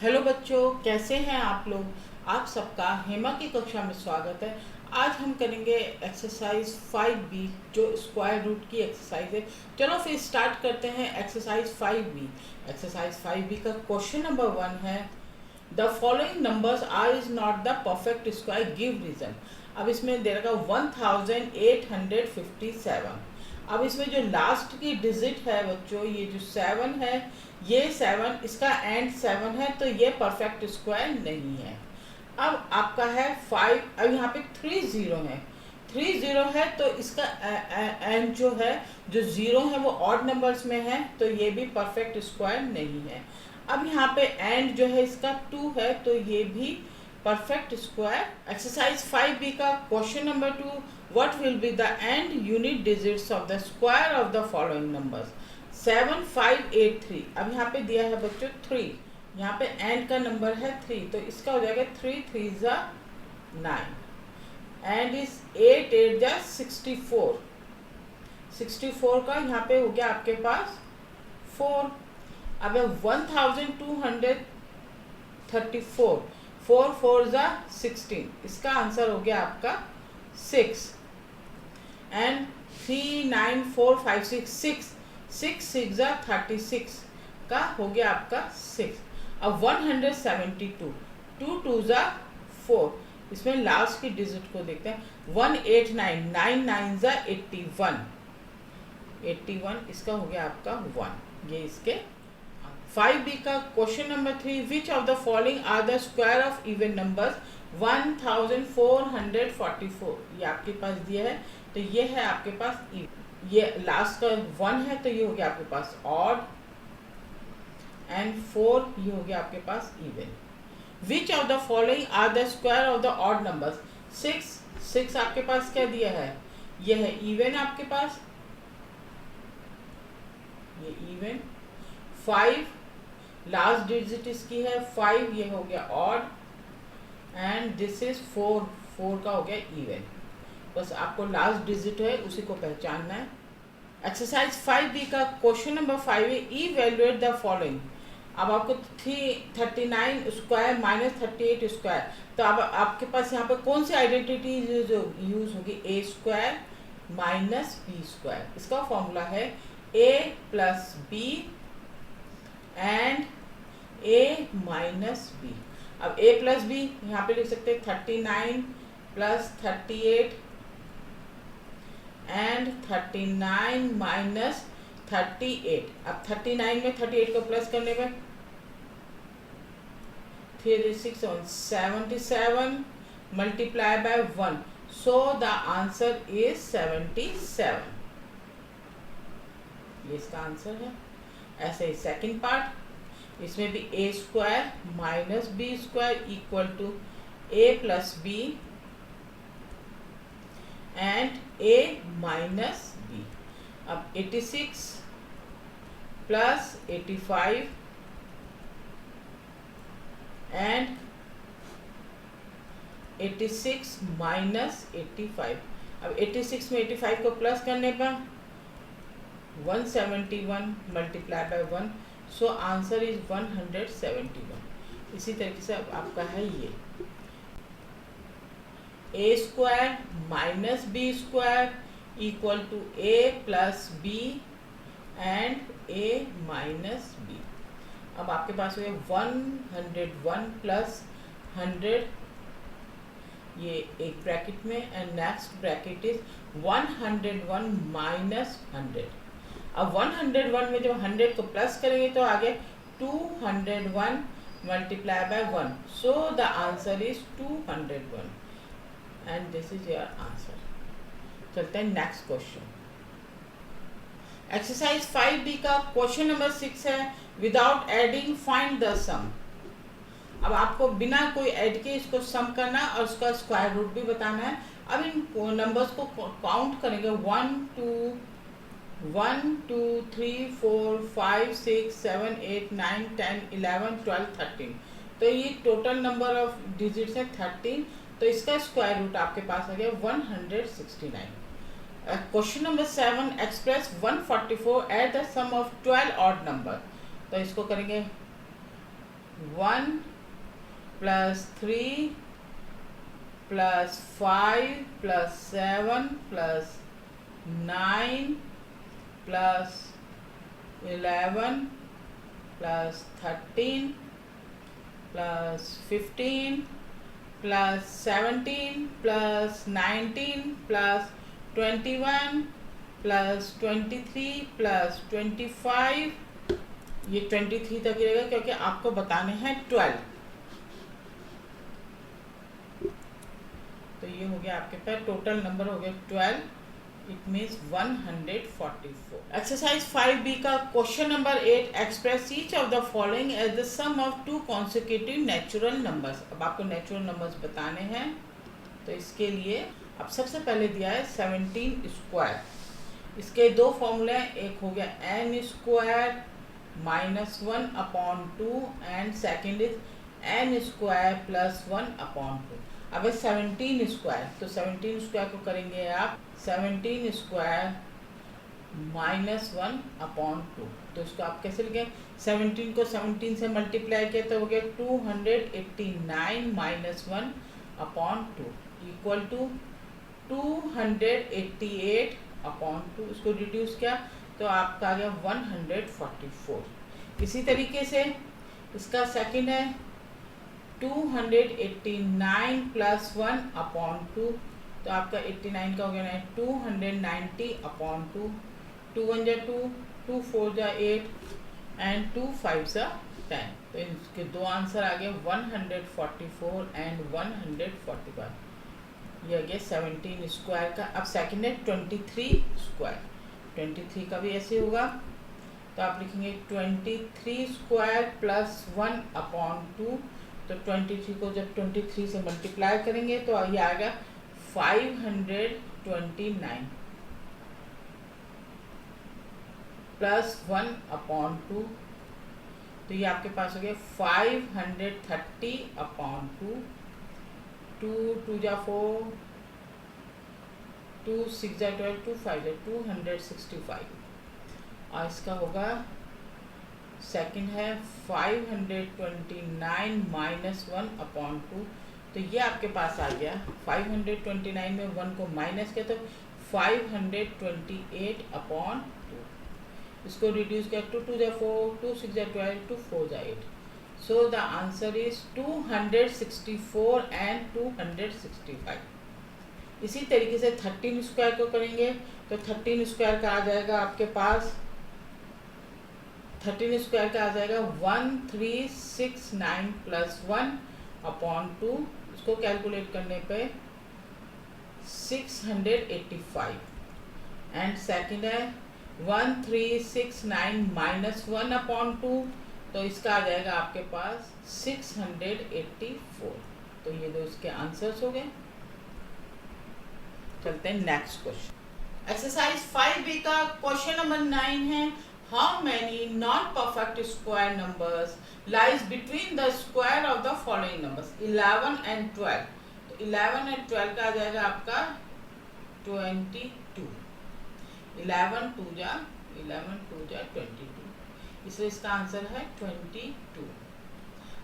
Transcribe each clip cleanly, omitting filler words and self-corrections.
Hello बच्चों, कैसे हैं आप लोग। आप सबका हेमा की कक्षा में स्वागत है। आज हम करेंगे एक्सरसाइज 5B जो स्क्वायर रूट की एक्सरसाइज है। चलो फिर स्टार्ट करते हैं एक्सरसाइज 5B। एक्सरसाइज 5B का क्वेश्चन नंबर 1 है, the following numbers are is not the perfect square, give reason. अब इसमें दे रखा 1857। अब इसमें जो लास्ट की डिजिट है बच्चों, ये जो 7 है, ये 7 इसका एंड 7 है, तो ये परफेक्ट स्क्वायर नहीं है। अब आपका है 5, अब यहाँ पे 3 जीरो है, 3 जीरो है, तो इसका एंड जो है, जो जीरो है वो ऑड नंबर्स में है, तो ये भी परफेक्ट स्क्वायर नहीं है। अब यहाँ पे एंड जो है इसका 2 है, तो ये भी परफेक्ट स्क्वायर। एक्सरसाइज 5B का question number 2, what will be the end unit digits of the square of the following numbers 7, 5, 8, 3। अब यहाँ पे दिया है बच्चों 3, यहाँ पे एंड का नंबर है 3, तो इसका हो जाएगा 3 3 जा 9, एंड इज 8 8 जा 64। 64 का यहाँ पे हो गया आपके पास 4। अब 1234, 4 4 जा 16, इसका आंसर हो गया आपका 6। एंड 3 9 4 5 6 6 6 6 जा 36 का हो गया आपका 6। अब 172, 2 2 जा 4, इसमें लास्ट की डिजिट को देखते हैं। 189, 9 9 जा 81, 81 इसका हो गया आपका 1। ये इसके 5B का question number 3, which of the following are the square of even numbers 1444। ये आपके पास दिया है, तो ये है आपके पास ये लास्ट का 1 है, तो ये हो गया आपके पास ऑड, एंड 4 ये हो गया आपके पास even. Which of the following are the square of the odd numbers 6, 6 आपके पास क्या दिया है, ये है इवन आपके पास, ये इवन। 5 लास्ट डिजिट इसकी है 5, ये हो गया ऑड, एंड दिस इज 4, 4 का हो गया इवन। बस आपको लास्ट डिजिट है उसी को पहचानना है। एक्सरसाइज 5B का क्वेश्चन नंबर 5 है, इवैल्यूएट द फॉलोइंग। अब आपको 39 स्क्वायर माइनस 38 स्क्वायर, तो अब आपके पास यहाँ पे कौन सी आइडेंटिटी जो यूज होगी, A square minus B square. इसका फॉर्मूला है a plus B and a minus B. अब a प्लस बी यहाँ पे लिख सकते हैं 39 प्लस 38 एंड 39 माइनस 38। अब 39 में 38 को प्लस करने में 77 multiply by 1, so the answer is 77। ये इसका आंसर है। ऐसे ही सेकंड पार्ट, इसमें भी A square minus B square equal to A plus B and A minus B. अब 86 प्लस 85 एंड 86 माइनस 85। अब 86 में 85 को प्लस करने पर 171 multiply by 1, so answer is 171। इसी तरीके से अब आपका है ये A square minus B square equal to A plus B and A minus B. अब आपके पास हो गया 101 प्लस 100, ये एक ब्रैकेट में, and next bracket is 101 minus 100। अब 101 में जब 100 को प्लस करेंगे तो आगे 201 multiply by 1, so the answer is 201 and this is your answer. चलते हैं नेक्स्ट क्वेश्चन। एक्सरसाइज 5B का क्वेश्चन नंबर 6 है, विदाउट एडिंग फाइंड द सम। अब आपको बिना कोई ऐड के इसको सम करना और उसका स्क्वायर रूट भी बताना है। अब इन नंबर्स को काउंट करेंगे 1 2 3 4 5 6 7 8 9 10 11 12 13, तो ये टोटल नंबर ऑफ डिजिट्स है 13, तो इसका स्क्वायर रूट आपके पास आ गया 169। Question number 7, express 144 at the sum of 12 odd number. तो इसको करेंगे 1 plus 3 plus 5 plus 7 plus 9 plus 11 plus 13 plus 15 plus 17 plus 19 plus 21 plus 23 plus 25, ये 23 तक रहेगा क्योंकि आपको बताने हैं 12। तो ये हो गया आपके पास टोटल नंबर हो गया 12, इट मीन्स 144। एक्सरसाइज 5B का question number 8, express each of the following as the sum of two consecutive natural numbers. अब आपको नेचुरल नंबर्स बताने हैं, तो इसके लिए अब सबसे पहले दिया है 17 स्क्वायर। इसके दो फॉर्मूले हैं, एक हो गया n square minus 1 upon 2 and second is n square plus 1 upon 2। अब 17 स्क्वायर, तो 17 स्क्वायर को करेंगे आप 17 स्क्वायर माइनस 1 अपॉन 2। तो इसको आप कैसे लिखें, 17 को 17 से मल्टीप्लाई किया तो हो गया 289 minus 1 upon 2 equal to 288 upon 2। इसको रिड्यूस किया तो आपका आ गया 144। इसी तरीके से इसका सेकंड है 289 प्लस 1 अपॉन 2, तो आपका 89 का हो गया 290 अपॉन 2। 2 1 जा 2, 2 4 जा 8 एंड 2 5 जा 10। तो इसके दो आंसर आ गए 144 एंड 145। ये आ गया 17 स्क्वायर का। अब सेकंड है 23 स्क्वायर। 23 का भी ऐसे होगा, तो आप लिखेंगे 23 स्क्वायर प्लस 1 अपॉन 2। तो 23 को जब 23 से मल्टीप्लाई करेंगे तो ये आएगा 529 प्लस 1 अपॉन 2। तो ये आपके पास हो गया 530 अपॉन 2। 2 2 जा 4, 2 6 जा 12, 2 5 जा 265। और इसका होगा सेकंड है 529 माइनस 1 अपॉन 2। तो ये आपके पास आ गया 529 में 1 को माइनस किया तो 528 अपॉन 2। इसको रिड्यूस किया 2 2 जा 4, 2 6 जा 12, 2 4 जा 8। सो द आंसर इज 264 एंड 265। इसी तरीके से 13 स्क्वायर को करेंगे तो 13 स्क्वायर का आ जाएगा आपके पास 13 स्क्वायर का आ जाएगा 1369 प्लस 1 अपॉन 2। इसको कैलकुलेट करने पे 685 एंड सेकंड है 1369 माइनस 1 अपॉन 2। तो इसका आ जाएगा आपके पास 684। तो ये दो इसके आंसर्स हो गए। चलते हैं नेक्स्ट क्वेश्चन। एक्सरसाइज 5B का क्वेश्चन नंबर 9 है, how many non perfect square numbers lies between the square of the following numbers 11 and 12। तो 11 एंड 12 का आ जाएगा आपका 22। 11 2 जा 22, इसलिए इसका आंसर है 22।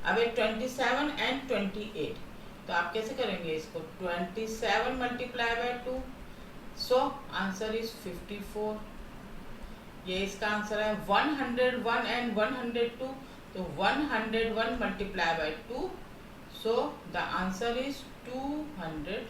अब 27 एंड 28, तो आप कैसे करेंगे इसको, 27 multiply by 2, so answer is 54। ये इसका आंसर है 101 एंड 102, तो 101 multiply by 2, so the answer is 200।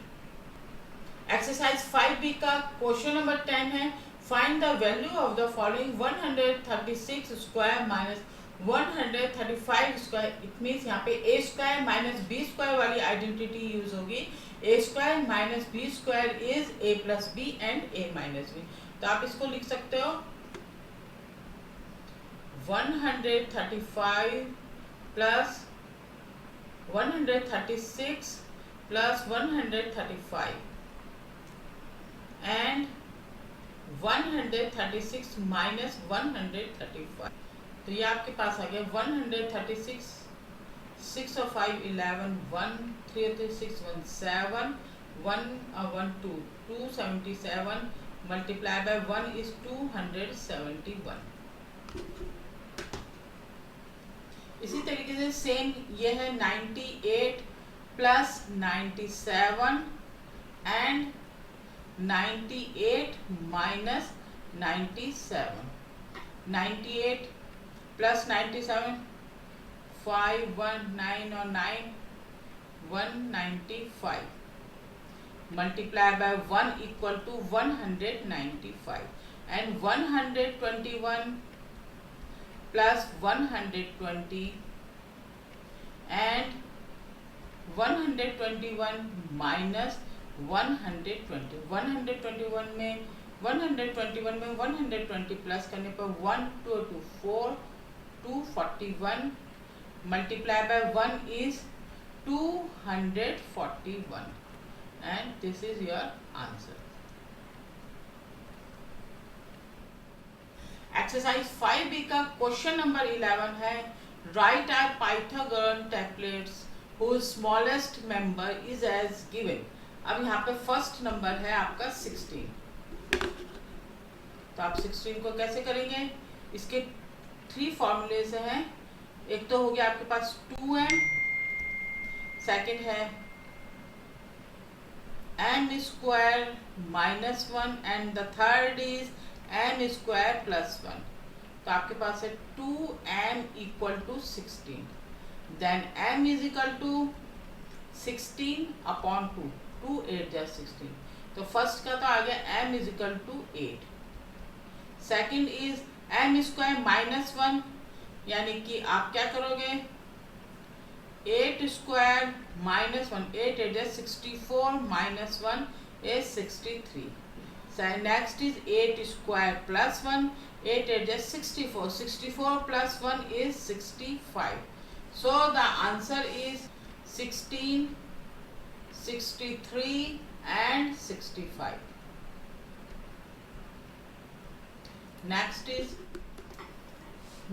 Exercise 5B का क्वेश्चन नंबर 10 है, find the value of the following 136 square minus 135 square. It means यहाँ पे A square minus B square वाली identity use होगी। A square minus B square is A plus B and A minus B. तो आप इसको लिख सकते हो 135 प्लस 136 प्लस 135 एंड 136 माइनस 135। तो ये आपके पास आ गया 136, 6 और 5 11, 1 3 और 6 1 7, 1 1 2 277 मल्टीप्लाई बाय 1 इज 271। इसी तरीके से सेम ये है 98 प्लस 97 एंड 98 माइनस 97, 98 प्लस 97 5 1 9 और 9 195 multiplied by 1 equal to 195 and 121 plus 120 and 121 minus 120, 121 में 120 प्लस करने पर 1 2 2 4 241 multiplied by 1 is 241 and this is your answer. Exercise 5B का क्वेश्चन नंबर 11 है right are Pythagorean templates whose smallest member is as given. अब यहाँ पे first number है आपका 16, तो आप 16 को कैसे करेंगे? इसके 3 फॉर्मूलेज हैं। एक तो हो गया आपके पास 2m, सेकंड है m square minus 1 and the third is m square plus 1। तो आपके पास है 2m equal to 16, then m is equal to 16 upon 2, 2 8 जा 16। तो फर्स्ट का तो आ गया m is equal to 8, second is m square minus 1, यानी कि आप क्या करोगे 8 स्क्वायर माइनस 1, 8 8 जा 64 minus 1 is 63। So next is 8 square plus 1, 8 8 is 64, 64 plus 1 is 65. So the answer is 16, 63 and 65.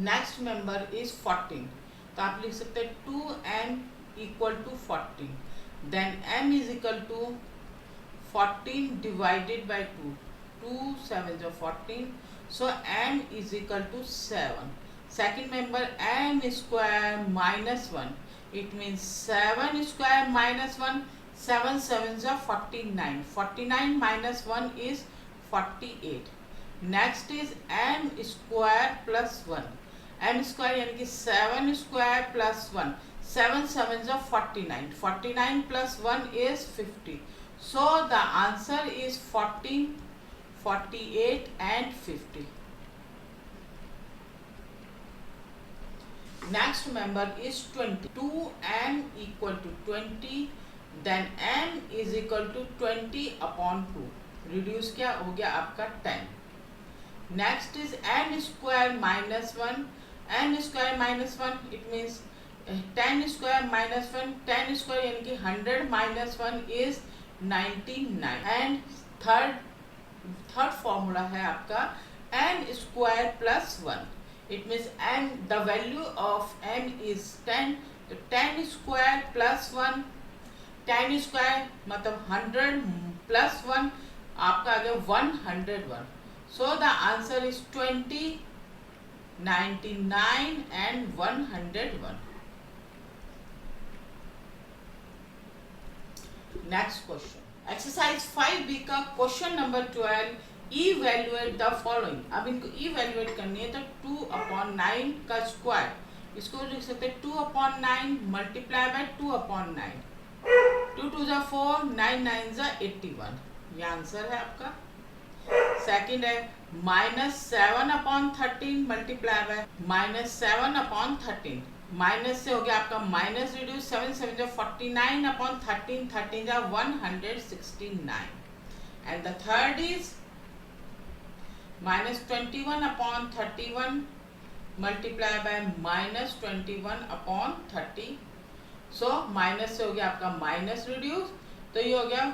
Next member is 14. तो आप लिख सकते हैं 2m equal to 14, then m is equal to 14 divided by 2, 2 7 is 14, so m is equal to 7. Second member m square minus 1, it means 7 square minus 1, 7 7 is 49, 49 minus 1 is 48. Next is m square plus 1, m square यानी कि 7 square plus 1, 7 7 is 49, 49 plus 1 is 50. So the answer is 14, 48 and 50. Next member is 20. 2m equal to 20, then m is equal to 20 upon 2. Reduce क्या हो गया आपका 10. Next is n square minus 1. n square minus 1 it means 10 square minus 1, 10 square यानी कि 100 minus 1 is 99 and third formula है आपका n square plus 1, it means m the value of m is 10, तो 10 square plus 1, 10 square मतलब 100 plus 1 आपका आ गया 101। So the answer is 20, 99 and 101. Next question. Exercise 5B का question number 12, evaluate the following. अब इनको evaluate करनी है तो 2/9 का स्क्वायर, इसको लिख सकते हैं 2/9 मल्टीप्लाई बाय 2/9, 2 2 जा 4, 9 9 जा 81, ये आंसर है आपका। सेकंड है -7/13 मल्टीप्लाई बाय -7/13, माइनस से हो गया आपका माइनस रिड्यूस, 7 7 जा 49/13, 13 जा 169 and the third is -21/31 multiply by -21/30। So minus से हो गया आपका माइनस रिड्यूस, तो ये हो गया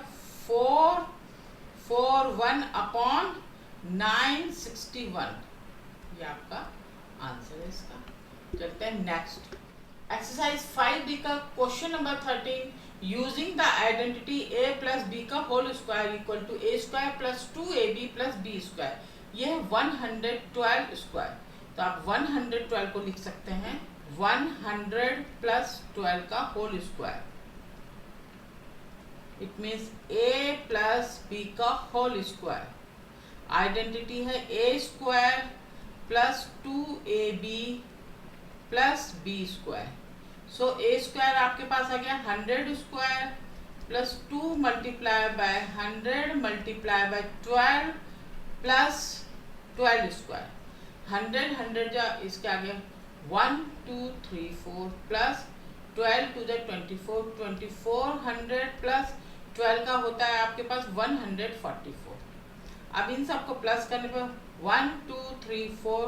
441/961, ये आपका आंसर है इसका। चलते हैं नेक्स्ट। एक्सरसाइज 5B का question number 13, using the identity a plus B का whole square equal to a square plus 2ab plus b square, ये है 112 स्क्वायर। तो आप 112 को लिख सकते हैं 100 प्लस 12 का whole square, it means a plus b का होल स्क्वायर। आइडेंटिटी है a square plus 2ab plus b square. So a square आपके पास आ गया 100 square plus 2 multiply by 100 multiply by 12 plus 12 square. 100 जा इसके आगे 1 2 3 4 प्लस 12 टू द 24, 2400 प्लस 12 का होता है आपके पास 144। अब इन सबको प्लस करने पर 1 2 3 4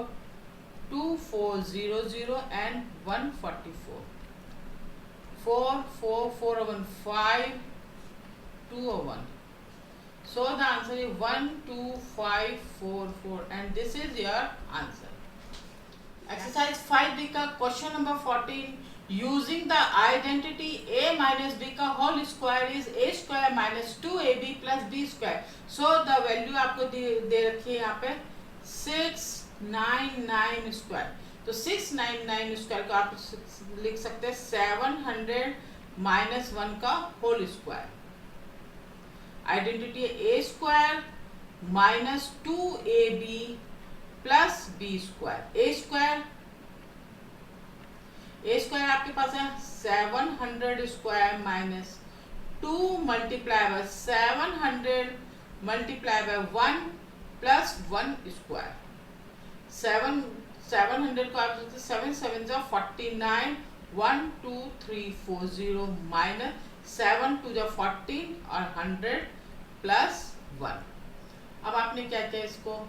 2 4 0 0 and 144, 4 4 4 1 5 2 1। So the answer is 1 2 5 4 4 and this is your answer. Exercise 5D का question number 14, using the identity a minus b का whole square is a square minus 2ab plus b square. So the value आपको दे रखी है यहाँ पे 699 square. तो 699 square को आप लिख सकते हैं 700 माइनस 1 का होल स्क्वायर। आइडेंटिटी है a square minus 2ab plus b square. a square आपके पास है 700 square minus 2 multiply bye 700 multiply by 1 plus 1 square. 700 को आप 7 7 जा 49, 1 2 3 4 0 माइनस 7 टू जा 14 और 100 प्लस 1। अब आपने क्या किया इसको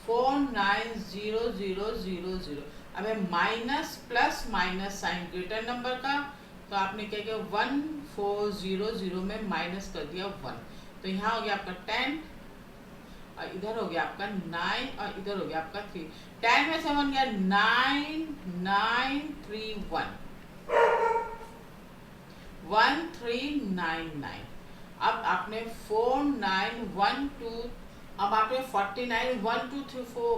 49000। अब minus plus minus sign greater number का, तो आपने क्या किया 1400 में माइनस कर दिया 1, तो यहाँ हो गया आपका 10 और इधर हो गया आपका 9 और इधर हो गया आपका 3। 10 में से 1 गया 9931 1399। अब आपने 4912, अब आपने 49 1 2 3 4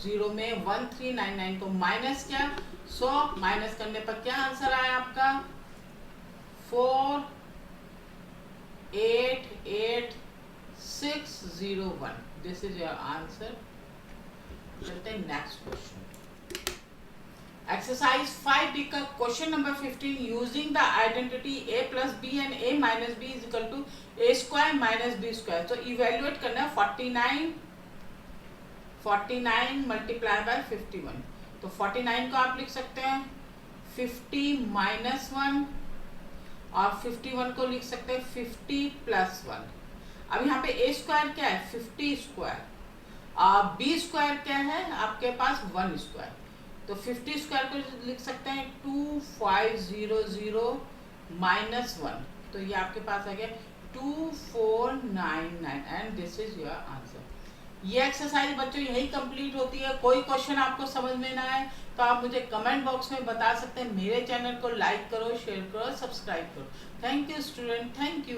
0 में 1399 को माइनस किया। सो माइनस करने पर क्या आंसर आया आपका 488601। This is your answer. चलते हैं नेक्स्ट क्वेश्चन। एक्सरसाइज 5D का question number 15, using the identity a plus B and a minus b is equal to a square minus b square. तो evaluate करना है 49 मल्टीप्लाई बाय 51। तो 49 को आप लिख सकते हैं 50 माइनस 1 और 51 को लिख सकते हैं 50 प्लस 1। अब यहाँ पे a स्क्वायर क्या है 50 स्क्वायर और b स्क्वायर क्या है आपके पास 1 स्क्वायर। तो 50 स्क्वायर को लिख सकते हैं 2500 माइनस 1, तो ये आपके पास आ गया 2499 and this is your answer. ये एक्सरसाइज बच्चों यही कंप्लीट होती है। कोई क्वेश्चन आपको समझ में ना आए तो आप मुझे कमेंट बॉक्स में बता सकते हैं। मेरे चैनल को लाइक करो, शेयर करो, सब्सक्राइब करो। Thank you student, thank you.